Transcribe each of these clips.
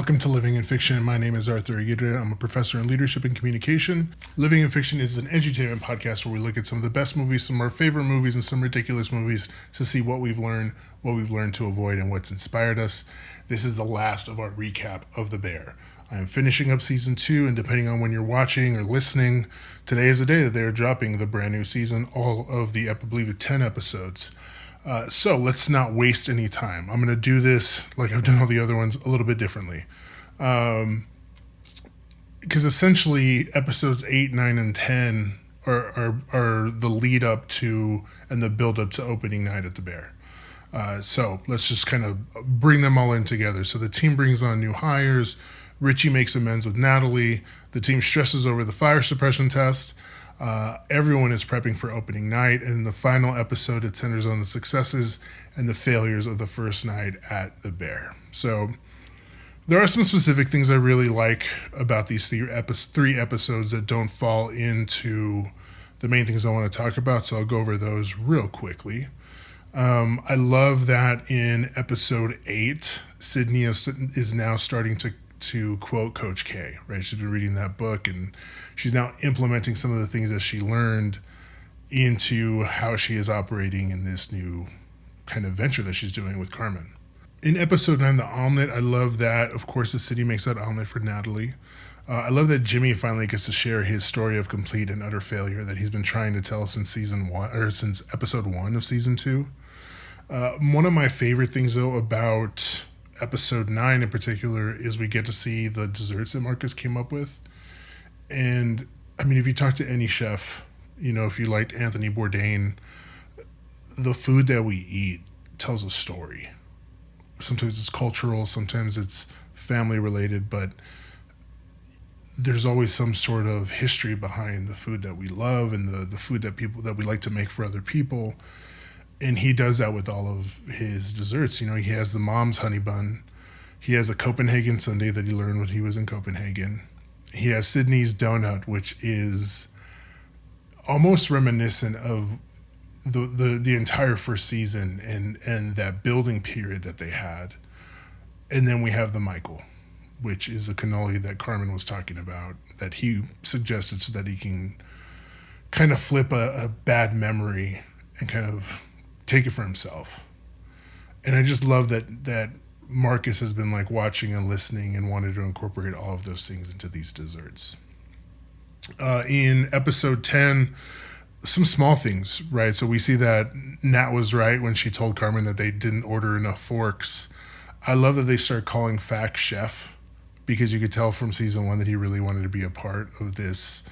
Welcome to Living in Fiction. My name is Arthur Aguirre. I'm a professor in leadership and communication. Living in Fiction is an edutainment podcast where we look at some of the best movies, some of our favorite movies, and some ridiculous movies to see what we've learned to avoid, and what's inspired us. This is the last of our recap of The Bear. I am finishing up season 2, and depending on when you're watching or listening, today is the day that they're dropping the brand new season, all of the, I believe, 10 episodes. So let's not waste any time. I'm going to do this, like I've done all the other ones, a little bit differently. Because essentially episodes 8, 9, and 10 are the lead up to and the build up to opening night at the Bear. So let's just kind of bring them all in together. So the team brings on new hires. Richie makes amends with Natalie. The team stresses over the fire suppression test. Everyone is prepping for opening night, and in the final episode, it centers on the successes and the failures of the first night at the Bear. So there are some specific things I really like about these three episodes that don't fall into the main things I want to talk about, so I'll go over those real quickly. I love that in episode 8, Sydney is now starting to quote Coach K, right? She's been reading that book, and she's now implementing some of the things that she learned into how she is operating in this new kind of venture that she's doing with Carmen. In episode 9, the omelet, I love that, of course, the city makes that omelet for Natalie. I love that Jimmy finally gets to share his story of complete and utter failure that he's been trying to tell since since episode 1 of season 2. One of my favorite things, though, about episode 9 in particular is we get to see the desserts that Marcus came up with. And I mean, if you talk to any chef, if you liked Anthony Bourdain, the food that we eat tells a story. Sometimes it's cultural, sometimes it's family related, but there's always some sort of history behind the food that we love and the food that we like to make for other people. And he does that with all of his desserts. He has the mom's honey bun. He has a Copenhagen sundae that he learned when he was in Copenhagen. He has Sydney's donut, which is almost reminiscent of the entire first season and that building period that they had. And then we have the Michael, which is a cannoli that Carmen was talking about, that he suggested so that he can kind of flip a bad memory and kind of take it for himself. And I just love that Marcus has been like watching and listening and wanted to incorporate all of those things into these desserts. In episode 10, some small things, right? So we see that Nat was right when she told Carmen that they didn't order enough forks. I love that they start calling Fact Chef, because you could tell from season 1 that he really wanted to be a part of this,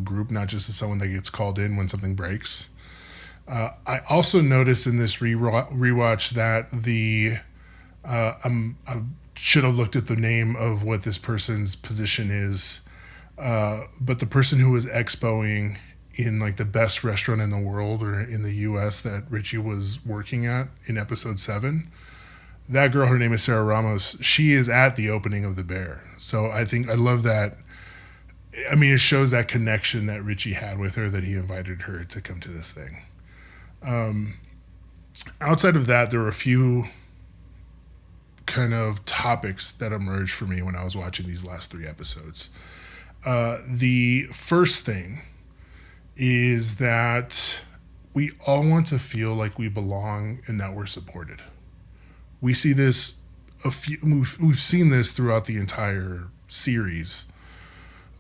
group, not just as someone that gets called in when something breaks. I also noticed in this rewatch that I should have looked at the name of what this person's position is, but the person who was expoing in like the best restaurant in the world or in the U.S. that Richie was working at in episode 7, that girl, her name is Sarah Ramos. She is at the opening of the Bear. So I love that. I mean, it shows that connection that Richie had with her, that he invited her to come to this thing. Outside of that, there were a few kind of topics that emerged for me when I was watching these last 3 episodes. The first thing is that we all want to feel like we belong and that we're supported. We see this we've seen this throughout the entire series,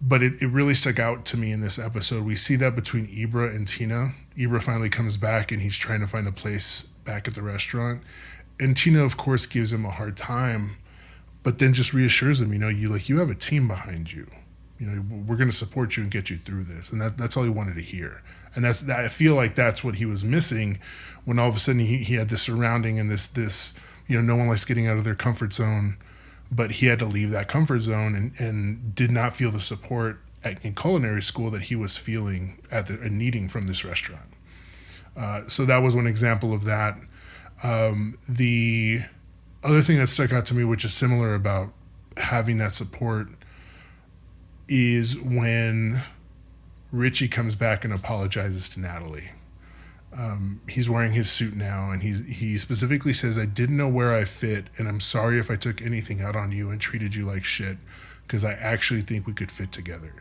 but it really stuck out to me in this episode. We see that between Ibra and Tina. Ibra finally comes back and he's trying to find a place back at the restaurant. And Tina, of course, gives him a hard time, but then just reassures him, you have a team behind you. We're going to support you and get you through this. And that's all he wanted to hear. And I feel like that's what he was missing when all of a sudden he had this surrounding and this, no one likes getting out of their comfort zone, but he had to leave that comfort zone and did not feel the support in culinary school that he was feeling and needing from this restaurant. So that was one example of that. The other thing that stuck out to me, which is similar about having that support, is when Richie comes back and apologizes to Natalie. He's wearing his suit now, and he specifically says, "I didn't know where I fit, and I'm sorry if I took anything out on you and treated you like shit, because I actually think we could fit together."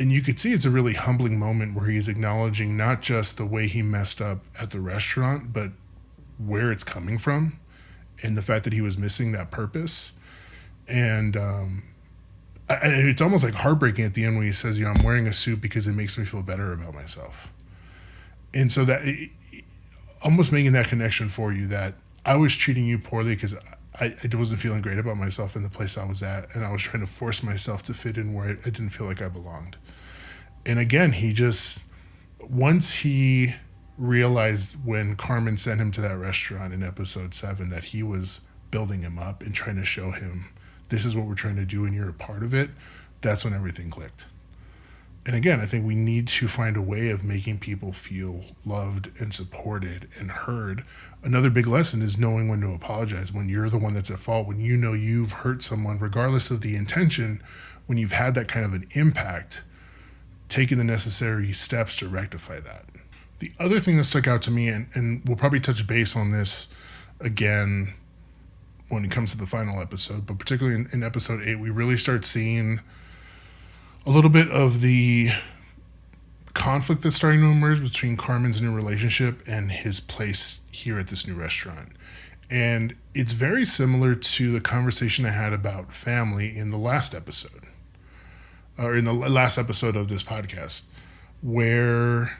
And you could see it's a really humbling moment where he's acknowledging not just the way he messed up at the restaurant, but where it's coming from, and the fact that he was missing that purpose. And it's almost like heartbreaking at the end when he says, "I'm wearing a suit because it makes me feel better about myself." And so almost making that connection for you, that I was treating you poorly because I wasn't feeling great about myself in the place I was at, and I was trying to force myself to fit in where I didn't feel like I belonged. And again, once he realized when Carmen sent him to that restaurant in episode 7 that he was building him up and trying to show him, this is what we're trying to do and you're a part of it, that's when everything clicked. And again, I think we need to find a way of making people feel loved and supported and heard. Another big lesson is knowing when to apologize, when you're the one that's at fault, when you know you've hurt someone, regardless of the intention, when you've had that kind of an impact, taking the necessary steps to rectify that. The other thing that stuck out to me, and we'll probably touch base on this again when it comes to the final episode, but particularly in episode 8, we really start seeing a little bit of the conflict that's starting to emerge between Carmen's new relationship and his place here at this new restaurant. And it's very similar to the conversation I had about family in the last episode, or in the last episode of this podcast, where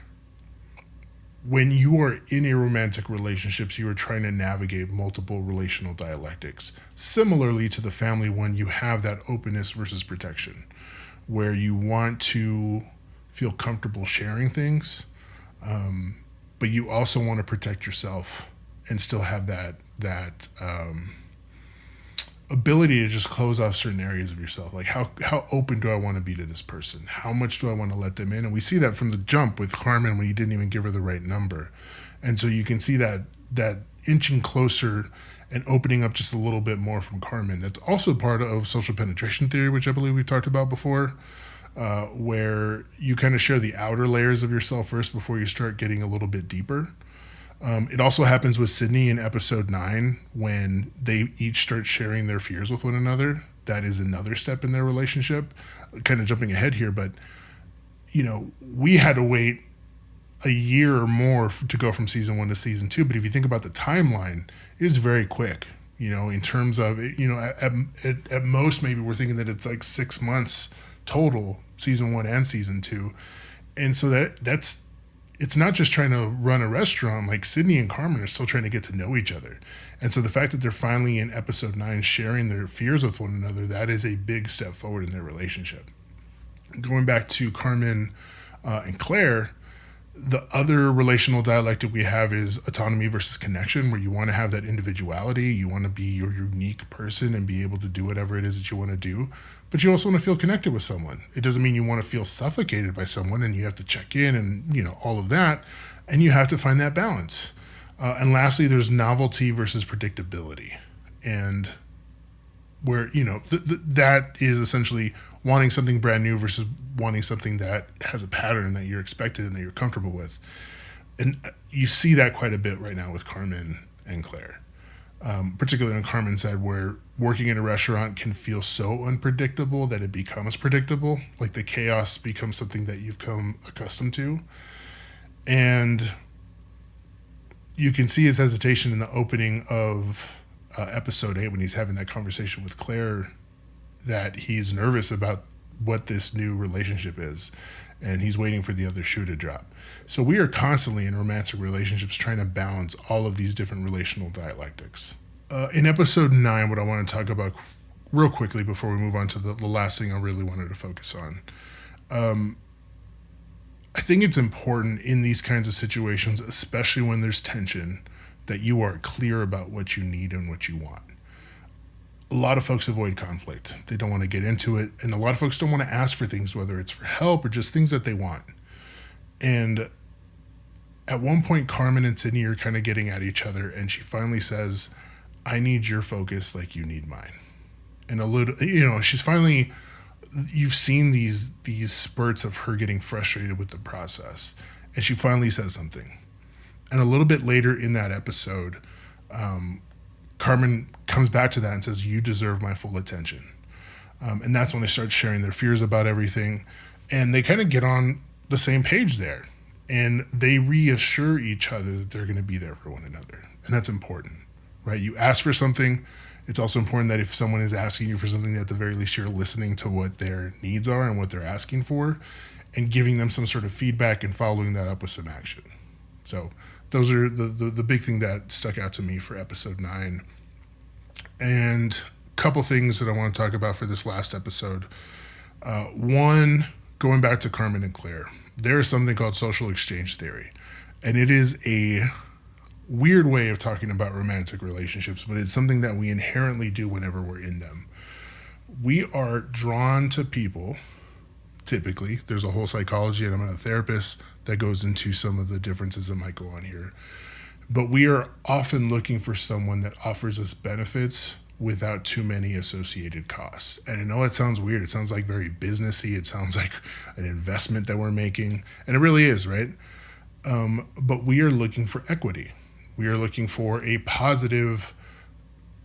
when you are in a romantic relationship, you are trying to navigate multiple relational dialectics. Similarly to the family one, you have that openness versus protection, where you want to feel comfortable sharing things, but you also want to protect yourself and still have that ability to just close off certain areas of yourself. Like how open do I want to be to this person? How much do I want to let them in? And we see that from the jump with Carmen when he didn't even give her the right number. And so you can see that inching closer and opening up just a little bit more from Carmen. That's also part of social penetration theory, which I believe we've talked about before, where you kind of share the outer layers of yourself first before you start getting a little bit deeper. It also happens with Sydney in episode 9 when they each start sharing their fears with one another. That is another step in their relationship. Kind of jumping ahead here, but we had to wait a year or more to go from season 1 to season 2. But if you think about the timeline, it is very quick. In terms of at most maybe we're thinking that it's like 6 months total, season 1 and season 2, and so that's. It's not just trying to run a restaurant. Like Sydney and Carmen are still trying to get to know each other. And so the fact that they're finally in episode 9 sharing their fears with one another, that is a big step forward in their relationship. Going back to Carmen and Claire, the other relational dialectic we have is autonomy versus connection, where you want to have that individuality. You want to be your unique person and be able to do whatever it is that you want to do. But you also want to feel connected with someone. It doesn't mean you want to feel suffocated by someone and you have to check in and, all of that. And you have to find that balance. And lastly, there's novelty versus predictability. And where, that is essentially wanting something brand new versus wanting something that has a pattern that you're expected and that you're comfortable with. And you see that quite a bit right now with Carmen and Claire. Particularly on Carmen's side, where working in a restaurant can feel so unpredictable that it becomes predictable. Like the chaos becomes something that you've come accustomed to. And you can see his hesitation in the opening of episode 8 when he's having that conversation with Claire, that he's nervous about what this new relationship is. And he's waiting for the other shoe to drop. So we are constantly in romantic relationships trying to balance all of these different relational dialectics. In episode 9, what I want to talk about real quickly before we move on to the last thing I really wanted to focus on. I think it's important in these kinds of situations, especially when there's tension, that you are clear about what you need and what you want. A lot of folks avoid conflict. They don't want to get into it. And a lot of folks don't want to ask for things, whether it's for help or just things that they want. And at one point, Carmen and Sydney are kind of getting at each other. And she finally says, I need your focus like you need mine. And a little, she's finally, you've seen these spurts of her getting frustrated with the process. And she finally says something. And a little bit later in that episode, Carmen comes back to that and says, "You deserve my full attention." And that's when they start sharing their fears about everything. And they kind of get on the same page there. And they reassure each other that they're going to be there for one another. And that's important, right? You ask for something. It's also important that if someone is asking you for something, at the very least you're listening to what their needs are and what they're asking for, and giving them some sort of feedback and following that up with some action. So those are the big thing that stuck out to me for episode 9. And a couple things that I want to talk about for this last episode. One, going back to Carmen and Claire, there is something called social exchange theory. And it is a weird way of talking about romantic relationships, but it's something that we inherently do whenever we're in them. We are drawn to people, typically. There's a whole psychology, and I'm not a therapist, that goes into some of the differences that might go on here. But we are often looking for someone that offers us benefits without too many associated costs. And I know it sounds weird. It sounds like very businessy. It sounds like an investment that we're making. And it really is, right? But we are looking for equity. We are looking for a positive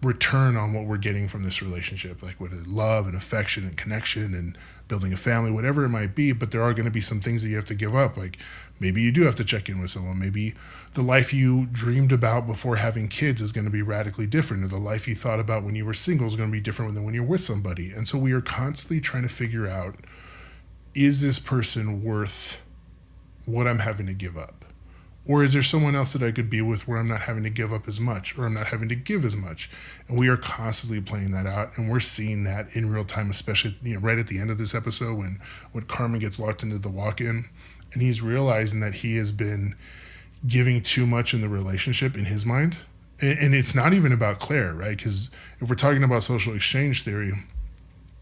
return on what we're getting from this relationship, like with love and affection and connection and building a family, whatever it might be. But there are going to be some things that you have to give up. Like maybe you do have to check in with someone. Maybe the life you dreamed about before having kids is going to be radically different, or the life you thought about when you were single is going to be different than when you're with somebody. And so we are constantly trying to figure out, is this person worth what I'm having to give up? Or is there someone else that I could be with where I'm not having to give up as much, or I'm not having to give as much? And we are constantly playing that out, and we're seeing that in real time, especially right at the end of this episode when Carmen gets locked into the walk-in, and he's realizing that he has been giving too much in the relationship in his mind. And it's not even about Claire, right? Because if we're talking about social exchange theory,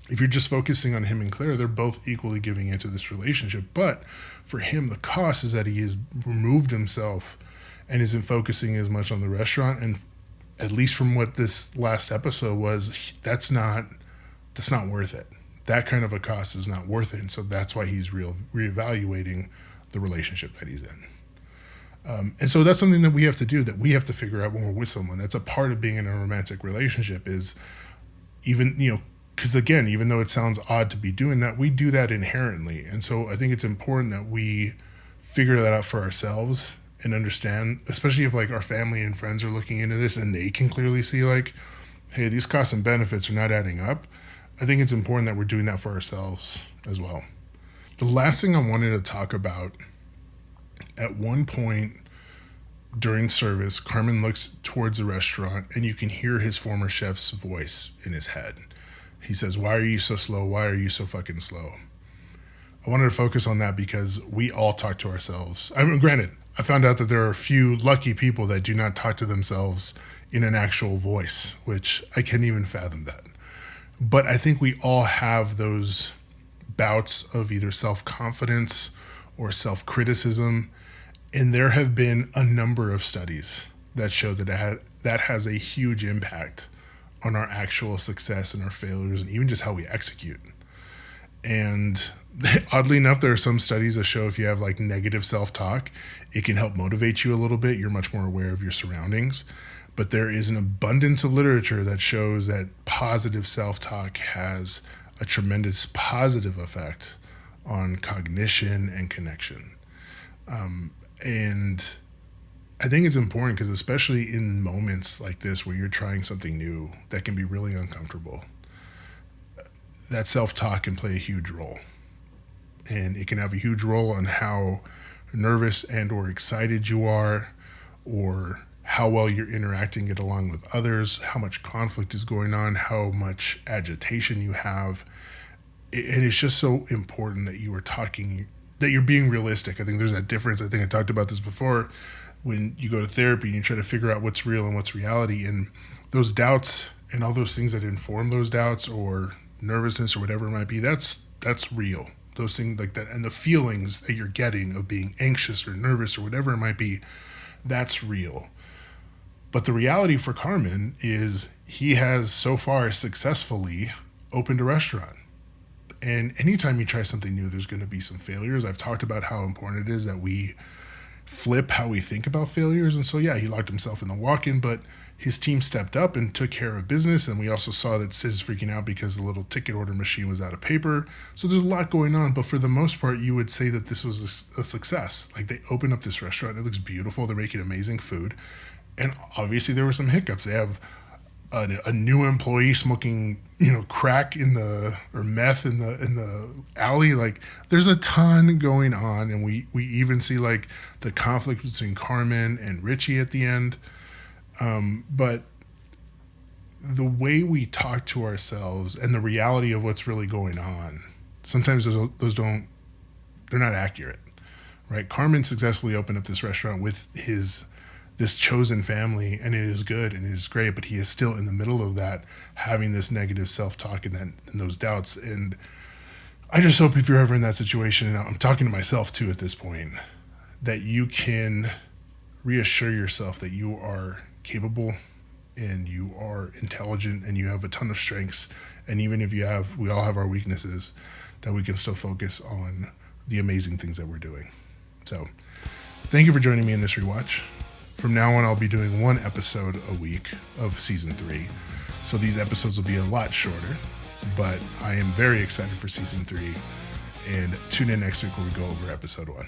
if you're just focusing on him and Claire, they're both equally giving into this relationship. But for him, the cost is that he has removed himself and isn't focusing as much on the restaurant. And at least from what this last episode was, that's not worth it. That kind of a cost is not worth it. And so that's why he's reevaluating the relationship that he's in. And so that's something that we have to do, that we have to figure out when we're with someone. That's a part of being in a romantic relationship, is even, because again, even though it sounds odd to be doing that, we do that inherently. And so I think it's important that we figure that out for ourselves and understand, especially if like our family and friends are looking into this and they can clearly see like, hey, these costs and benefits are not adding up. I think it's important that we're doing that for ourselves as well. The last thing I wanted to talk about, at one point during service, Carmen looks towards the restaurant and you can hear his former chef's voice in his head. He says, "Why are you so slow? Why are you so fucking slow?" I wanted to focus on that because we all talk to ourselves. I mean, granted, I found out that there are a few lucky people that do not talk to themselves in an actual voice, which I can't even fathom that. But I think we all have those bouts of either self-confidence or self-criticism. And there have been a number of studies that show that has a huge impact on our actual success and our failures and even just how we execute. And oddly enough, there are some studies that show if you have like negative self-talk, it can help motivate you a little bit. You're much more aware of your surroundings. But there is an abundance of literature that shows that positive self-talk has a tremendous positive effect on cognition and connection. And I think it's important because especially in moments like this where you're trying something new that can be really uncomfortable, that self-talk can play a huge role. And it can have a huge role on how nervous and or excited you are, or how well you're interacting it along with others, how much conflict is going on, how much agitation you have. And it's just so important that you are talking, that you're being realistic. I think there's that difference. I think I talked about this before. When you go to therapy and you try to figure out what's real and what's reality, and those doubts and all those things that inform those doubts or nervousness or whatever it might be, that's real. Those things like that, and the feelings that you're getting of being anxious or nervous or whatever it might be, that's real. But the reality for Carmen is he has so far successfully opened a restaurant. And anytime you try something new, there's going to be some failures. I've talked about how important it is that we flip how we think about failures. And so, yeah, he locked himself in the walk-in, but his team stepped up and took care of business. And we also saw that Sid's freaking out because the little ticket order machine was out of paper. So there's a lot going on. But for the most part, you would say that this was a success. Like, they opened up this restaurant. It looks beautiful. They're making amazing food. And obviously there were some hiccups. They have a new employee smoking, crack or meth in the alley. Like, there's a ton going on, and we even see like the conflict between Carmen and Richie at the end. But the way we talk to ourselves and the reality of what's really going on, sometimes those they're not accurate, right? Carmen successfully opened up this restaurant with this chosen family, and it is good and it is great, but he is still in the middle of that, having this negative self-talk and those doubts. And I just hope if you're ever in that situation, and I'm talking to myself too at this point, that you can reassure yourself that you are capable and you are intelligent and you have a ton of strengths. And even if we all have our weaknesses, that we can still focus on the amazing things that we're doing. So thank you for joining me in this rewatch. From now on, I'll be doing one episode a week of season 3. So these episodes will be a lot shorter, but I am very excited for season 3. And tune in next week where we go over episode 1.